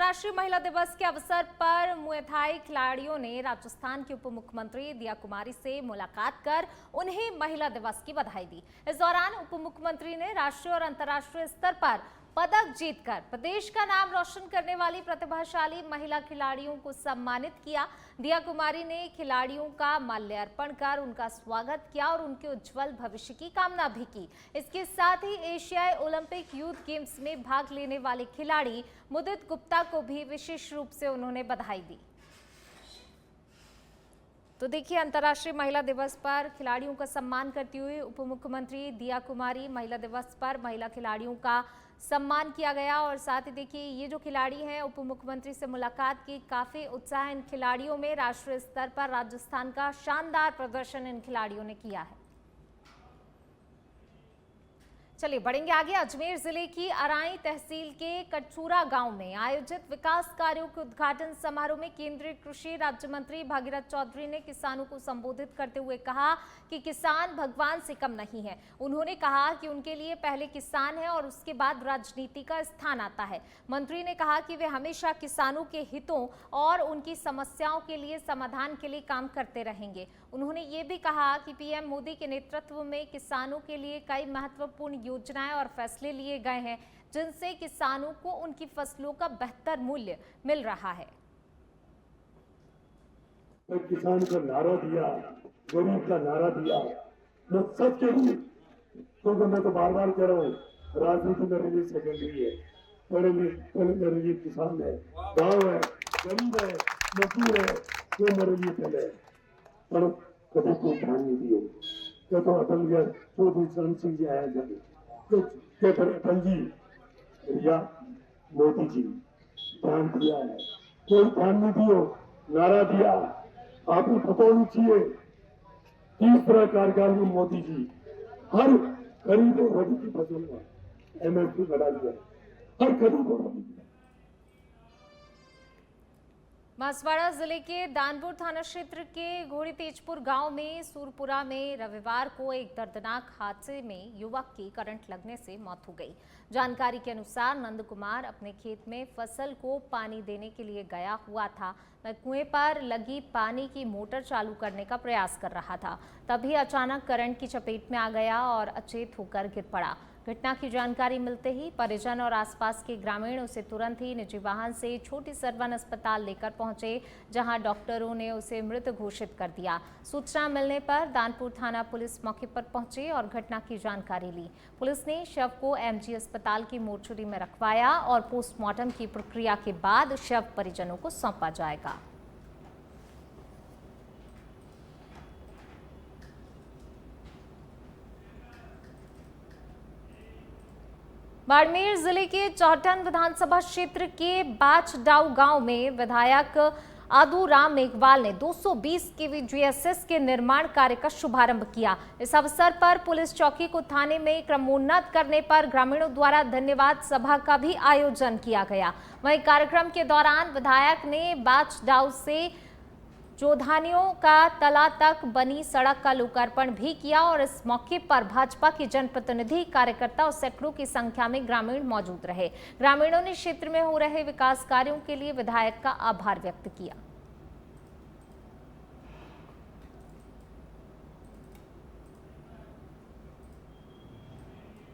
अंतर्राष्ट्रीय महिला दिवस के अवसर पर मुए थाई खिलाड़ियों ने राजस्थान की उप मुख्यमंत्री दिया कुमारी से मुलाकात कर उन्हें महिला दिवस की बधाई दी। इस दौरान उप मुख्यमंत्री ने राष्ट्रीय और अंतर्राष्ट्रीय स्तर पर पदक जीतकर प्रदेश का नाम रोशन करने वाली प्रतिभाशाली महिला खिलाड़ियों को सम्मानित किया। दिया कुमारी ने खिलाड़ियों का माल्यार्पण कर उनका स्वागत किया और उनके उज्जवल भविष्य की कामना भी की। इसके साथ ही एशियाई ओलंपिक यूथ गेम्स में भाग लेने वाले खिलाड़ी मुदित गुप्ता को भी विशेष रूप से उन्होंने बधाई दी। तो देखिए, अंतर्राष्ट्रीय महिला दिवस पर खिलाड़ियों का सम्मान करती हुई उप मुख्यमंत्री दिया कुमारी, महिला दिवस पर महिला खिलाड़ियों का सम्मान किया गया। और साथ ही देखिए, ये जो खिलाड़ी हैं, उप मुख्यमंत्री से मुलाकात की, काफी उत्साह इन खिलाड़ियों में। राष्ट्रीय स्तर पर राजस्थान का शानदार प्रदर्शन इन खिलाड़ियों ने किया है। चलिए बढ़ेंगे आगे। अजमेर जिले की अराई तहसील के कटचूरा गांव में आयोजित विकास कार्यों के उद्घाटन समारोह में केंद्रीय कृषि राज्य मंत्री भागीरथ चौधरी ने किसानों को संबोधित करते हुए कहा कि किसान भगवान से कम नहीं है। उन्होंने कहा कि उनके लिए पहले किसान है और उसके बाद राजनीति का स्थान आता है। मंत्री ने कहा कि वे हमेशा किसानों के हितों और उनकी समस्याओं के लिए समाधान के लिए काम करते रहेंगे। उन्होंने ये भी कहा कि पीएम मोदी के नेतृत्व में किसानों के लिए कई महत्वपूर्ण योजनाएं और फैसले लिए गए हैं, जिनसे किसानों को उनकी फसलों का बेहतर मूल्य मिल रहा है। किसान का नारा दिया, गरीब का नारा दिया, मैं सबके लिए, क्योंकि मैं तो बार बार कह रहा हूँ, राजनीति मेरे लिए सेकेंडरी है। मेरे लिए किसान है, गाँव है, गरीब है, मजदूर है, वो मेरे लिए पहले है। पर कभी कोई ध्यान नहीं दिए। क्या तो अटल गया, तो दूसरा चीज आया जाए, तो क्या फिर अटल जी या मोदी जी ध्यान दिया है? कोई ध्यान नहीं दियो, नारा दिया। आपको पता होना चाहिए, तीसरा कार्यकाल में मोदी जी हर गरीब और रबी की फसल में एमएसपी बढ़ा दिया, हर गरीब और रबी। बांसवाड़ा जिले के दानपुर थाना क्षेत्र के घोड़ी तेजपुर गांव में सूरपुरा में रविवार को एक दर्दनाक हादसे में युवक की करंट लगने से मौत हो गई। जानकारी के अनुसार नंद कुमार अपने खेत में फसल को पानी देने के लिए गया हुआ था। वह कुएं पर लगी पानी की मोटर चालू करने का प्रयास कर रहा था, तभी अचानक करंट की चपेट में आ गया और अचेत होकर गिर पड़ा। घटना की जानकारी मिलते ही परिजन और आसपास के ग्रामीण उसे तुरंत ही निजी वाहन से छोटी सरवन अस्पताल लेकर पहुंचे, जहां डॉक्टरों ने उसे मृत घोषित कर दिया। सूचना मिलने पर दानपुर थाना पुलिस मौके पर पहुंची और घटना की जानकारी ली। पुलिस ने शव को एमजी अस्पताल की मोर्चरी में रखवाया और पोस्टमार्टम की प्रक्रिया के बाद शव परिजनों को सौंपा जाएगा। बाड़मेर जिले के चौहटन विधानसभा क्षेत्र के बाचडाऊ गांव में विधायक आदूराम मेघवाल ने 220 केवी जीएसएस के निर्माण कार्य का शुभारंभ किया। इस अवसर पर पुलिस चौकी को थाने में क्रमोन्नत करने पर ग्रामीणों द्वारा धन्यवाद सभा का भी आयोजन किया गया। वहीं कार्यक्रम के दौरान विधायक ने बाचडाऊ से जोधानियों का तला तक बनी सड़क का लोकार्पण भी किया और इस मौके पर भाजपा के जनप्रतिनिधि, कार्यकर्ता और सैकड़ों की संख्या में ग्रामीण मौजूद रहे। ग्रामीणों ने क्षेत्र में हो रहे विकास कार्यों के लिए विधायक का आभार व्यक्त किया।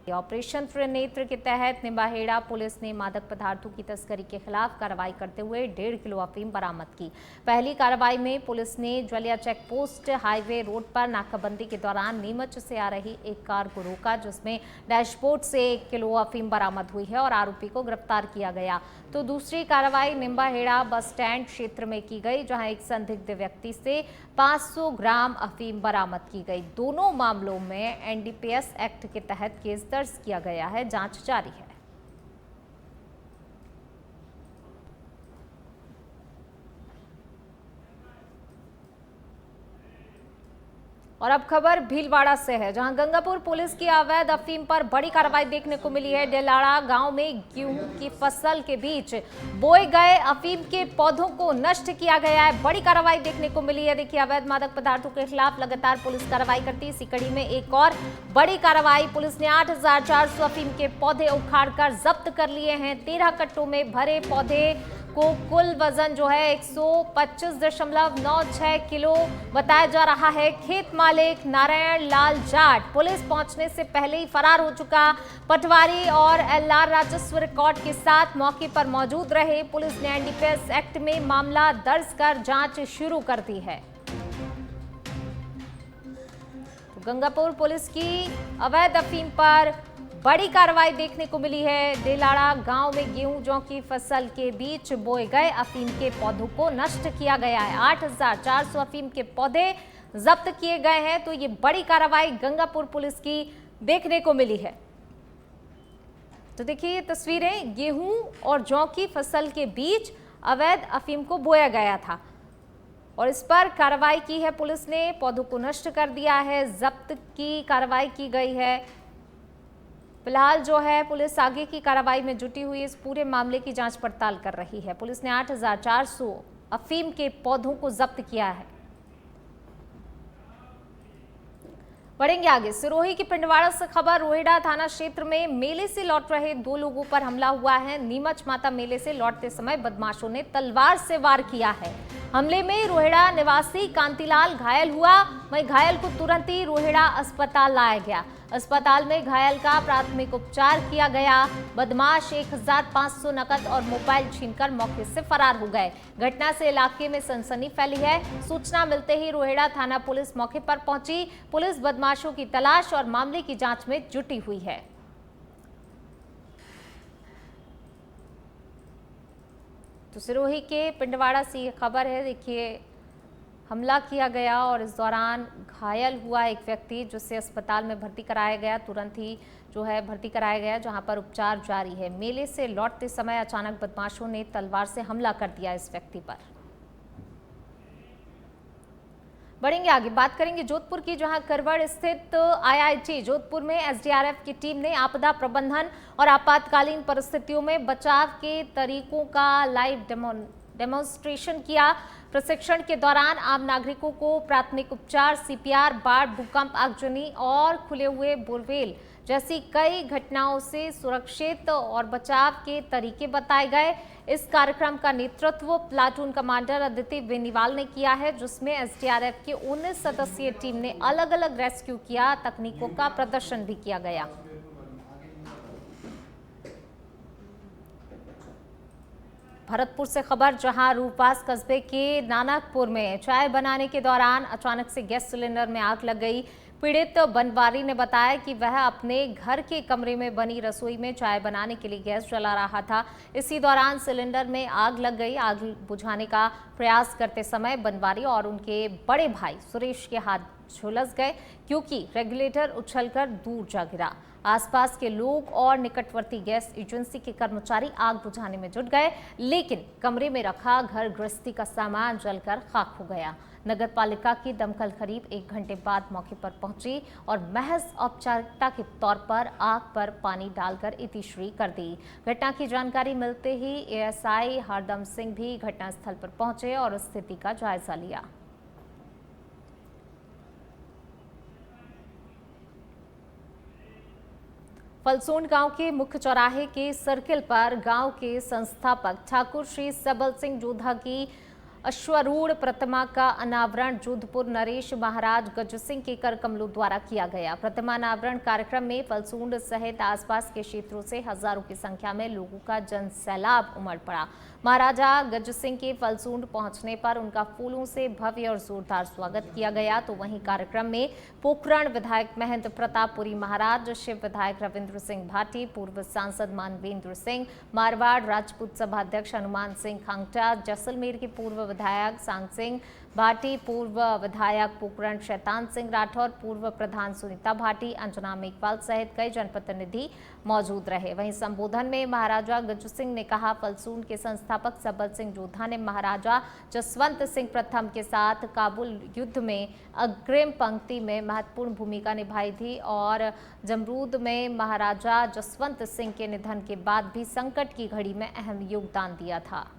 ऑपरेशन त्रिनेत्र के तहत निम्बाहेड़ा पुलिस ने मादक पदार्थों की तस्करी के खिलाफ कार्रवाई करते हुए 1.5 किलो अफीम बरामद की। पहली कार्रवाई में पुलिस ने ज्वलिया चेक पोस्ट हाईवे रोड पर नाकाबंदी के दौरान नीमच से आ रही एक कार को रोका, जिसमें डैशबोर्ड से 1 किलो अफीम बरामद हुई है और आरोपी को गिरफ्तार किया गया। तो दूसरी कार्रवाई निम्बाहेड़ा बस स्टैंड क्षेत्र में की गई, जहां एक संदिग्ध व्यक्ति से 500 ग्राम अफीम बरामद की गई। दोनों मामलों में एनडीपीएस एक्ट के तहत केस दर्ज किया गया है। जांच जारी है। और अब खबर भीलवाड़ा से है, जहां गंगापुर पुलिस की अवैध अफीम पर बड़ी कार्रवाई देखने को मिली है। डेलाड़ा गांव में गेहूं की फसल के बीच बोए गए अफीम के पौधों को नष्ट किया गया है। बड़ी कार्रवाई देखने को मिली है। देखिए, अवैध मादक पदार्थों के खिलाफ लगातार पुलिस कार्रवाई करती है। इसी कड़ी में एक और बड़ी कार्रवाई, पुलिस ने 8400 अफीम के पौधे उखाड़कर जब्त कर लिए हैं। 13 कट्टों में भरे पौधे को कुल वजन जो है 125.96 किलो बताया जा रहा है। खेत मालिक नारायण लाल जाट पुलिस पहुंचने से पहले ही फरार हो चुका। पटवारी और एलआर राजस्व रिकॉर्ड के साथ मौके पर मौजूद रहे। पुलिस ने एनडीपीएस एक्ट में मामला दर्ज कर जांच शुरू कर दी है। तो गंगापुर पुलिस की अवैध अफीम पर बड़ी कार्रवाई देखने को मिली है। डेलाड़ा गांव में गेहूं जौ की फसल के बीच बोए गए अफीम के पौधों को नष्ट किया गया है। 8,400 अफीम के पौधे जब्त किए गए हैं। तो ये बड़ी कार्रवाई गंगापुर पुलिस की देखने को मिली है। तो देखिए ये तस्वीरें, गेहूं और जौ की फसल के बीच अवैध अफीम को बोया गया था और इस पर कार्रवाई की है पुलिस ने। पौधों को नष्ट कर दिया है, जब्त की कार्रवाई की गई है। फिलहाल जो है पुलिस आगे की कार्रवाई में जुटी हुई इस पूरे मामले की जांच पड़ताल कर रही है। पुलिस ने 8,400 अफीम के पौधों को जब्त किया है। बढ़ेंगे आगे। सिरोही की पिंडवाड़ा से खबर। रोहिड़ा थाना क्षेत्र में मेले से लौट रहे 2 लोगों पर हमला हुआ है। नीमच माता मेले से लौटते समय बदमाशों ने तलवार से वार किया है। हमले में रोहिड़ा निवासी कांतिलाल घायल हुआ। वहीं घायल को तुरंत ही रोहिड़ा अस्पताल लाया गया। अस्पताल में घायल का प्राथमिक उपचार किया गया। बदमाश 1,500 नकद और मोबाइल छीनकर मौके से फरार हो गए। घटना से इलाके में सनसनी फैली है। सूचना मिलते ही रोहिड़ा थाना पुलिस मौके पर पहुंची। पुलिस बदमाशों की तलाश और मामले की जांच में जुटी हुई है। तो सिरोही के पिंडवाड़ा से ये खबर है। देखिए हमला किया गया और इस दौरान घायल हुआ एक व्यक्ति, जिसे अस्पताल में भर्ती कराया गया। तुरंत ही जो है भर्ती कराया गया, जहां पर उपचार जारी है। मेले से लौटते समय अचानक बदमाशों ने तलवार से हमला कर दिया इस व्यक्ति पर। बढ़ेंगे आगे, बात करेंगे जोधपुर की, जहां करवड़ स्थित आईआईटी जोधपुर में एसडीआरएफ की टीम ने आपदा प्रबंधन और आपातकालीन परिस्थितियों में बचाव के तरीकों का लाइव डेमोन्स्ट्रेशन किया। प्रशिक्षण के दौरान आम नागरिकों को प्राथमिक उपचार, सीपीआर, बाढ़, भूकंप, आगजनी और खुले हुए बोरवेल जैसी कई घटनाओं से सुरक्षित और बचाव के तरीके बताए गए। इस कार्यक्रम का नेतृत्व प्लाटून कमांडर अदिति बेनीवाल ने किया है, जिसमें एसडीआरएफ की 19 सदस्यीय टीम ने अलग अलग रेस्क्यू किया तकनीकों का प्रदर्शन भी किया गया। भरतपुर से खबर, जहां रूपास कस्बे के नानकपुर में चाय बनाने के दौरान अचानक से गैस सिलेंडर में आग लग गई। पीड़ित बनवारी ने बताया कि वह अपने घर के कमरे में बनी रसोई में चाय बनाने के लिए गैस जला रहा था। इसी दौरान सिलेंडर में आग लग गई। आग बुझाने का प्रयास करते समय बनवारी और उनके बड़े भाई सुरेश के हाथ झुलस गए, क्योंकि रेगुलेटर उछलकर दूर जा गिरा। आसपास के लोग और निकटवर्ती गैस एजेंसी के कर्मचारी आग बुझाने में जुट गए, लेकिन कमरे में रखा घर गृहस्थी का सामान जलकर खाक हो गया। नगर पालिका की दमकल करीब 1 घंटे बाद मौके पर पहुंची और महज औपचारिकता के तौर पर आग पर पानी डालकर इतिश्री कर दी। घटना की जानकारी मिलते ही एएसआई हरदम सिंह भी घटनास्थल पर पहुंचे और स्थिति का जायजा लिया। फलसूंड गांव के मुख्य चौराहे के सर्किल पर गांव के संस्थापक ठाकुर श्री सबल सिंह जोधा की अश्वरूढ़ प्रतिमा का अनावरण जोधपुर नरेश महाराज गज सिंह के कर कमलों द्वारा किया गया। प्रतिमा अनावरण कार्यक्रम में फलसूंड सहित आसपास के क्षेत्रों से हजारों की संख्या में लोगों का जन सैलाब उमड़ पड़ा। महाराजा गज सिंह के फलसूंड पहुंचने पर उनका फूलों से भव्य और जोरदार स्वागत किया गया। तो वहीं कार्यक्रम में पोखरण विधायक महेंद्र प्रतापपुरी महाराज, शिव विधायक रविंद्र सिंह भाटी, पूर्व सांसद मानवेंद्र सिंह, मारवाड़ राजपूत सभाध्यक्ष हनुमान सिंह खांगटा, जैसलमेर के पूर्व विधायक सांग सिंह भाटी, पूर्व विधायक पोखरण शैतान सिंह राठौर, पूर्व प्रधान सुनीता भाटी, अंजना मेघवाल सहित कई जनप्रतिनिधि मौजूद रहे। वहीं संबोधन में महाराजा गज सिंह ने कहा, फलसूंड के संस्थापक सबल सिंह जोधा ने महाराजा जसवंत सिंह प्रथम के साथ काबुल युद्ध में अग्रिम पंक्ति में महत्वपूर्ण भूमिका निभाई थी और जमरूद में महाराजा जसवंत सिंह के निधन के बाद भी संकट की घड़ी में अहम योगदान दिया था।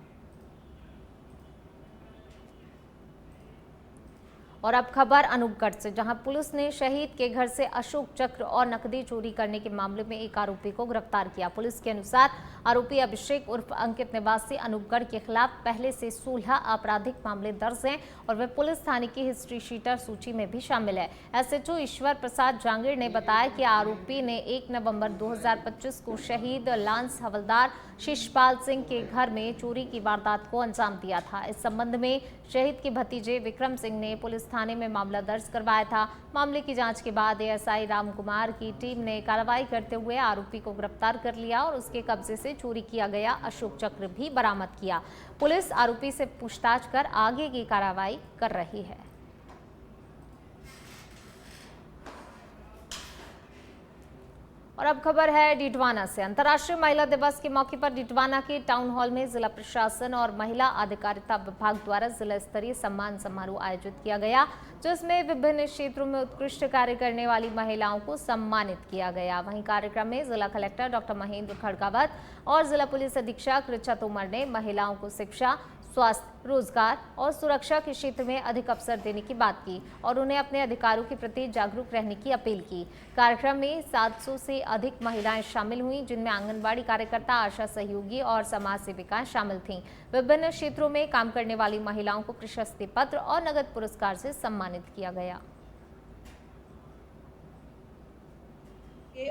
और अब खबर अनूपगढ़ से, जहां पुलिस ने शहीद के घर से अशोक चक्र और नकदी चोरी करने के मामले में एक आरोपी को गिरफ्तार किया। पुलिस के अनुसार आरोपी अभिषेक उर्फ अंकित निवासी अनूपगढ़ के खिलाफ पहले से 16 आपराधिक मामले दर्ज हैं और वे पुलिस थाने की हिस्ट्री शीटर सूची में भी शामिल है। एसएचओ ईश्वर प्रसाद जांगीर ने बताया कि आरोपी ने 1 नवंबर 2025 को शहीद लांस हवलदार शिषपाल सिंह के घर में चोरी की वारदात को अंजाम दिया था। इस संबंध में शहीद के भतीजे विक्रम सिंह ने पुलिस थाने में मामला दर्ज करवाया था। मामले की जांच के बाद एएसआई राम कुमार की टीम ने कार्रवाई करते हुए आरोपी को गिरफ्तार कर लिया और उसके कब्जे से चोरी किया गया अशोक चक्र भी बरामद किया। पुलिस आरोपी से पूछताछ कर आगे की कार्रवाई कर रही है। और अब खबर है डिडवाना से। अंतर्राष्ट्रीय महिला दिवस के मौके पर डिडवाना के टाउन हॉल में जिला प्रशासन और महिला अधिकारिता विभाग द्वारा जिला स्तरीय सम्मान समारोह आयोजित किया गया, जिसमें विभिन्न क्षेत्रों में उत्कृष्ट कार्य करने वाली महिलाओं को सम्मानित किया गया। वहीं कार्यक्रम में जिला कलेक्टर डॉक्टर महेंद्र खड़गावत और जिला पुलिस अधीक्षक ऋचा तोमर ने महिलाओं को शिक्षा, स्वास्थ्य, रोजगार और सुरक्षा के क्षेत्र में अधिक अवसर देने की बात की और उन्हें अपने अधिकारों के प्रति जागरूक रहने की अपील की। कार्यक्रम में 700 से अधिक महिलाएं शामिल हुईं, जिनमें आंगनबाड़ी कार्यकर्ता, आशा सहयोगी और समाज सेविकाएं शामिल थीं। विभिन्न क्षेत्रों में काम करने वाली महिलाओं को प्रशस्ति पत्र और नगद पुरस्कार से सम्मानित किया गया।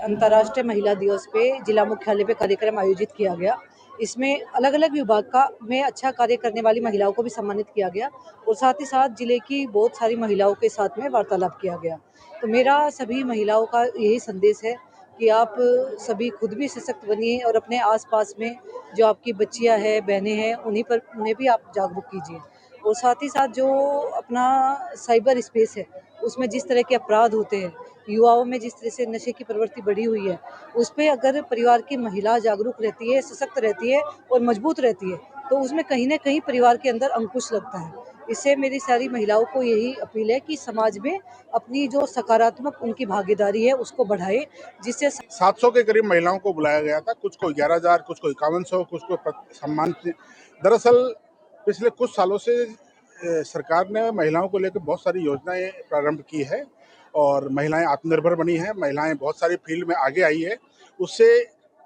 अंतर्राष्ट्रीय महिला दिवस पे जिला मुख्यालय पे कार्यक्रम आयोजित किया गया। इसमें अलग अलग विभाग का में अच्छा कार्य करने वाली महिलाओं को भी सम्मानित किया गया और साथ ही साथ जिले की बहुत सारी महिलाओं के साथ में वार्तालाप किया गया। तो मेरा सभी महिलाओं का यही संदेश है कि आप सभी खुद भी सशक्त बनिए और अपने आसपास में जो आपकी बच्चियां हैं, बहनें हैं, उन्हें भी आप जागरूक कीजिए। और साथ ही साथ जो अपना साइबर स्पेस है उसमें जिस तरह के अपराध होते हैं, युवाओं में जिस तरह से नशे की प्रवृत्ति बढ़ी हुई है, उस पर अगर परिवार की महिला जागरूक रहती है, सशक्त रहती है और मजबूत रहती है तो उसमें कहीं ना कहीं परिवार के अंदर अंकुश लगता है। इससे मेरी सारी महिलाओं को यही अपील है कि समाज में अपनी जो सकारात्मक उनकी भागीदारी है उसको बढ़ाए, जिससे 700 के करीब महिलाओं को बुलाया गया था। कुछ को 11,000, कुछ को 5100, कुछ को सम्मान। दरअसल पिछले कुछ सालों से सरकार ने महिलाओं को लेकर बहुत सारी योजनाएं प्रारंभ की है और महिलाएं आत्मनिर्भर बनी हैं। महिलाएं बहुत सारी फील्ड में आगे आई है। उससे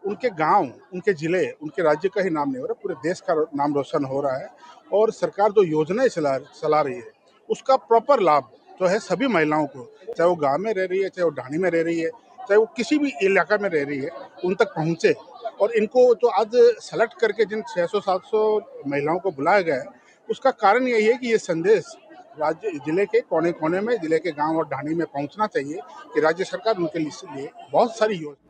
उनके गांव, उनके जिले, उनके राज्य का ही नाम नहीं हो रहा, पूरे देश का नाम रोशन हो रहा है। और सरकार जो योजनाएं चला रही है उसका प्रॉपर लाभ जो है सभी महिलाओं को, चाहे वो गांव में रह रही है, चाहे वो ढाणी में रह रही है, चाहे वो किसी भी इलाका में रह रही है, उन तक पहुंचे। और इनको जो आज सेलेक्ट करके जिन 600-700 महिलाओं को बुलाया गया है, उसका कारण यही है कि ये संदेश राज्य जिले के कोने कोने में, जिले के गांव और ढाणी में पहुंचना चाहिए कि राज्य सरकार उनके लिए बहुत सारी योजना।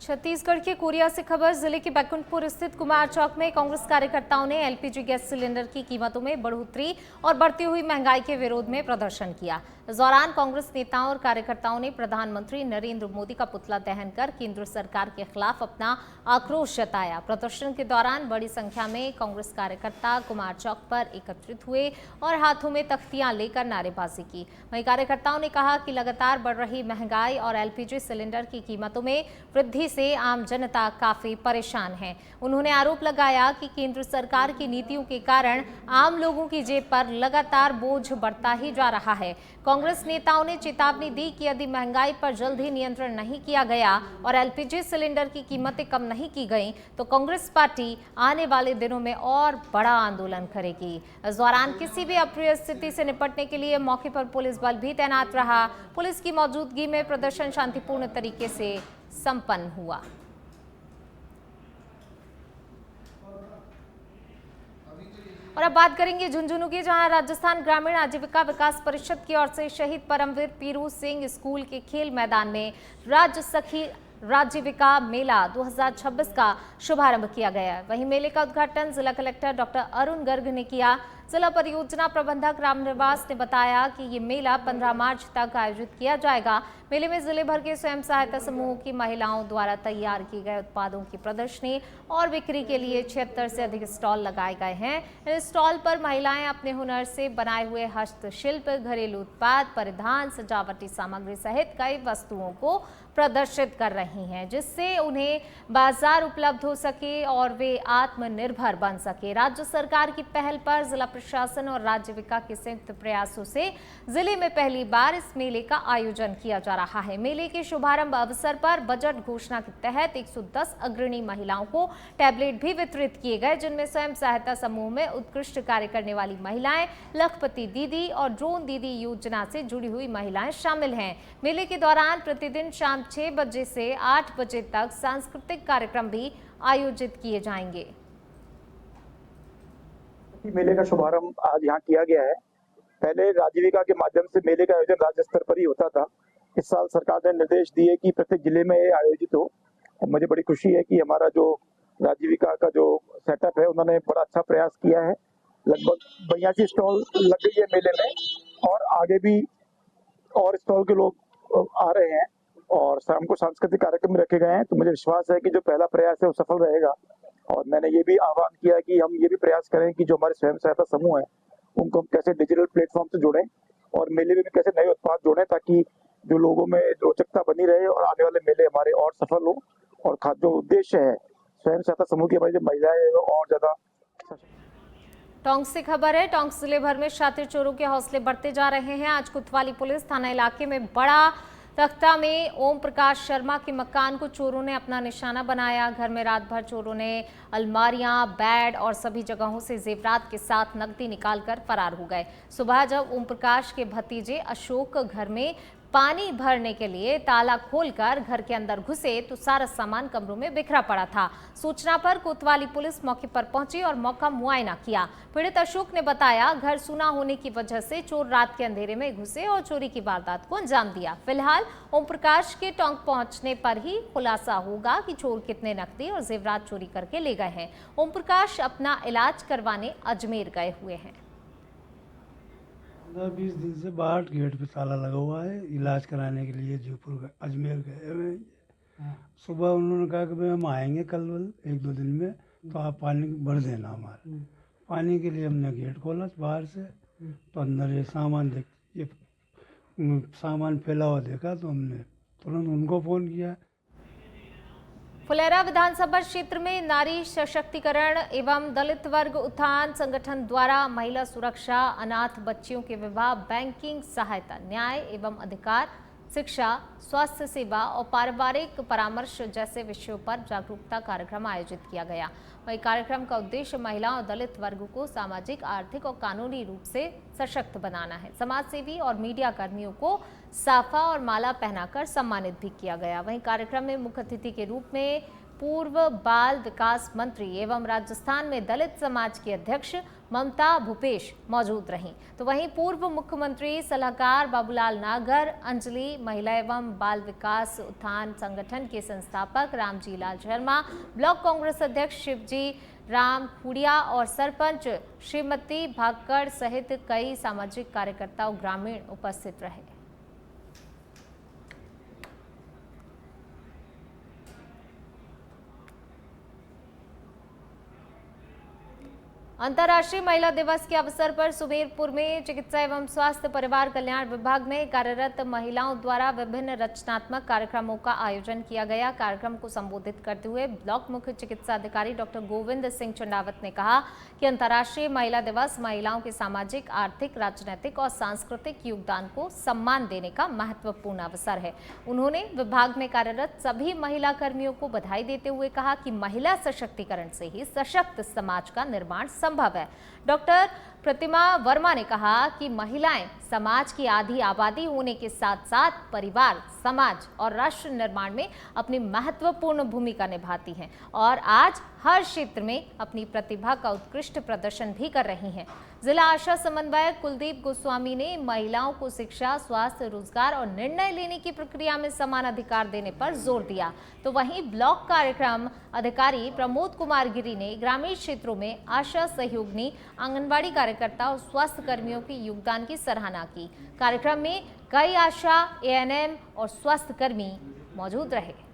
छत्तीसगढ़ के कोरिया से खबर। जिले के बैकुंठपुर स्थित कुमार चौक में कांग्रेस कार्यकर्ताओं ने एलपीजी गैस सिलेंडर की कीमतों में बढ़ोतरी और बढ़ती हुई महंगाई के विरोध में प्रदर्शन किया। इस दौरान कांग्रेस नेताओं और कार्यकर्ताओं ने प्रधानमंत्री नरेंद्र मोदी का पुतला दहन कर केंद्र सरकार के खिलाफ अपना आक्रोश जताया। प्रदर्शन के दौरान बड़ी संख्या में कांग्रेस कार्यकर्ता कुमार चौक पर एकत्रित हुए और हाथों में तख्तियां लेकर नारेबाजी की। वहीं कार्यकर्ताओं ने कहा कि लगातार बढ़ रही महंगाई और एलपीजी सिलेंडर की कीमतों में वृद्धि से आम जनता काफी परेशान है। उन्होंने आरोप लगाया कि केंद्र सरकार की नीतियों के कारण आम लोगों की जेब पर लगातार बोझ बढ़ता ही जा रहा है। कांग्रेस नेताओं ने चेतावनी दी कि यदि महंगाई पर जल्द ही नियंत्रण नहीं किया गया और एलपीजी सिलेंडर की कीमतें कम नहीं की गईं, तो कांग्रेस पार्टी आने वाले दिनों में और बड़ा आंदोलन करेगी। इस दौरान किसी भी अप्रिय स्थिति से निपटने के लिए मौके पर पुलिस बल भी तैनात रहा। पुलिस की मौजूदगी में प्रदर्शन शांतिपूर्ण तरीके से संपन्न हुआ। और अब बात करेंगे झुंझुनू की, जहां राजस्थान ग्रामीण आजीविका विकास परिषद की ओर से शहीद परमवीर पीरू सिंह स्कूल के खेल मैदान में राज्य सखी राज्यविका मेला 2026 का शुभारंभ किया गया। वहीं मेले का उद्घाटन जिला कलेक्टर डॉक्टर अरुण गर्ग ने किया। जिला परियोजना प्रबंधक रामनिवास ने बताया कि ये मेला 15 मार्च तक आयोजित किया जाएगा। मेले में जिले भर के स्वयं सहायता समूहों की महिलाओं द्वारा तैयार किए गए उत्पादों की प्रदर्शनी और बिक्री के लिए 76 से अधिक स्टॉल लगाए गए हैं। इन स्टॉल पर महिलाएं अपने हुनर से बनाए हुए हस्तशिल्प, घरेलू उत्पाद, परिधान, सजावटी सामग्री सहित कई वस्तुओं को प्रदर्शित कर रही हैं, जिससे उन्हें बाजार उपलब्ध हो सके और वे आत्मनिर्भर बन सके। राज्य सरकार की पहल पर जिला प्रशासन और राज्यविका के संयुक्त प्रयासों से जिले में पहली बार इस मेले का आयोजन किया जा रहा है। मेले के शुभारंभ अवसर पर बजट घोषणा के तहत 110 अग्रणी महिलाओं को टैबलेट भी वितरित किए गए, जिनमें स्वयं सहायता समूह में उत्कृष्ट कार्य करने वाली महिलाएं, लखपति दीदी और ड्रोन दीदी योजना से जुड़ी हुई महिलाएं शामिल हैं। मेले के दौरान प्रतिदिन शाम 6 बजे से 8 बजे तक सांस्कृतिक कार्यक्रम भी आयोजित किए जाएंगे। मेले का शुभारंभ आज यहाँ किया गया है। पहले राज्यविका के माध्यम से मेले का आयोजन राज्य स्तर पर ही होता था। इस साल सरकार ने निर्देश दिए कि प्रत्येक जिले में ये आयोजित हो। मुझे बड़ी खुशी है कि हमारा जो राज्यविका का जो सेटअप है उन्होंने बड़ा अच्छा प्रयास किया है। लगभग 82 स्टॉल लग गई है मेले में और आगे भी और स्टॉल के लोग आ रहे हैं और शाम को सांस्कृतिक कार्यक्रम रखे गए हैं। तो मुझे विश्वास है कि जो पहला प्रयास है वो सफल रहेगा। और मैंने ये भी आह्वान किया कि हम ये भी प्रयास करें कि जो हमारे स्वयं सहायता समूह है उनको हम कैसे डिजिटल प्लेटफॉर्म से जोड़ें और मेले में भी कैसे नए उत्पाद जोड़ें, ताकि जो लोगों में रोचकता बनी रहे और आने वाले मेले हमारे और सफल हो। और जो उद्देश्य है स्वयं सहायता समूह की हमारी जो महिलाएं हैं वो और ज्यादा। टोंक से खबर है। टोंक जिले भर में शातिर चोरों के हौसले बढ़ते जा रहे हैं। आज कोतवाली पुलिस थाना इलाके में बड़ा तख्ता में ओम प्रकाश शर्मा के मकान को चोरों ने अपना निशाना बनाया। घर में रात भर चोरों ने अलमारियां, बेड और सभी जगहों से जेवरात के साथ नकदी निकालकर फरार हो गए। सुबह जब ओम प्रकाश के भतीजे अशोक घर में पानी भरने के लिए ताला खोलकर घर के अंदर घुसे तो सारा सामान कमरों में बिखरा पड़ा था। सूचना पर कोतवाली पुलिस मौके पर पहुंची और मौका मुआयना किया। पीड़ित अशोक ने बताया, घर सूना होने की वजह से चोर रात के अंधेरे में घुसे और चोरी की वारदात को अंजाम दिया। फिलहाल ओम प्रकाश के टोंक पहुंचने पर ही खुलासा होगा कि चोर कितने नकदी और जेवरात चोरी करके ले गए हैं। ओम प्रकाश अपना इलाज करवाने अजमेर गए हुए हैं। 20 दिन से बाहर गेट पे ताला लगा हुआ है। इलाज कराने के लिए अजमेर गए हुए हैं। सुबह उन्होंने कहा कि भाई हम आएंगे कल 1-2 दिन में, तो आप पानी भर देना हमारे। पानी के लिए हमने गेट खोला बाहर से, तो अंदर ये सामान फैला हुआ देखा, तो हमने तुरंत उनको फ़ोन किया। फुलेरा विधानसभा क्षेत्र में नारी सशक्तिकरण एवं दलित वर्ग उत्थान संगठन द्वारा महिला सुरक्षा, अनाथ बच्चियों के विवाह, बैंकिंग सहायता, न्याय एवं अधिकार, शिक्षा, स्वास्थ्य सेवा और पारिवारिक परामर्श जैसे विषयों पर जागरूकता कार्यक्रम आयोजित किया गया। वही कार्यक्रम का उद्देश्य महिलाओं और दलित वर्ग को सामाजिक, आर्थिक और कानूनी रूप से सशक्त बनाना है। समाजसेवी और मीडिया कर्मियों को साफा और माला पहनाकर सम्मानित भी किया गया। वहीं कार्यक्रम में मुख्य अतिथि के रूप में पूर्व बाल विकास मंत्री एवं राजस्थान में दलित समाज की अध्यक्ष ममता भूपेश मौजूद रहीं। तो वहीं पूर्व मुख्यमंत्री सलाहकार बाबूलाल नागर, अंजलि महिला एवं बाल विकास उत्थान संगठन के संस्थापक रामजी लाल शर्मा, ब्लॉक कांग्रेस अध्यक्ष शिवजी राम खुड़िया और सरपंच श्रीमती भागकर सहित कई सामाजिक कार्यकर्ता और ग्रामीण उपस्थित रहे। अंतर्राष्ट्रीय महिला दिवस के अवसर पर सुमेरपुर में चिकित्सा एवं स्वास्थ्य परिवार कल्याण विभाग में कार्यरत महिलाओं द्वारा विभिन्न रचनात्मक कार्यक्रमों का आयोजन किया गया। कार्यक्रम को संबोधित करते हुए ब्लॉक मुख्य चिकित्सा अधिकारी डॉक्टर गोविंद सिंह चंडावत ने कहा कि अंतर्राष्ट्रीय महिला दिवस महिलाओं के सामाजिक, आर्थिक, राजनीतिक और सांस्कृतिक योगदान को सम्मान देने का महत्वपूर्ण अवसर है। उन्होंने विभाग में कार्यरत सभी महिला कर्मियों को बधाई देते हुए कहा कि महिला सशक्तिकरण से ही सशक्त समाज का निर्माण संभव है। डॉक्टर प्रतिमा वर्मा ने कहा कि महिलाएं समाज की आधी आबादी होने के साथ साथ परिवार, समाज और राष्ट्र निर्माण में अपनी महत्वपूर्ण भूमिका निभाती हैं और आज हर क्षेत्र में अपनी प्रतिभा का उत्कृष्ट प्रदर्शन भी कर रही हैं। जिला आशा समन्वयक कुलदीप गोस्वामी ने महिलाओं को शिक्षा, स्वास्थ्य, रोजगार और निर्णय लेने की प्रक्रिया में समान अधिकार देने पर जोर दिया। तो वहीं ब्लॉक कार्यक्रम अधिकारी प्रमोद कुमार गिरी ने ग्रामीण क्षेत्रों में आशा सहयोगिनी, आंगनबाड़ी कार्यकर्ता और स्वास्थ्य कर्मियों के योगदान की सराहना की। कार्यक्रम में कई आशा, एएनएम और स्वास्थ्य कर्मी मौजूद रहे।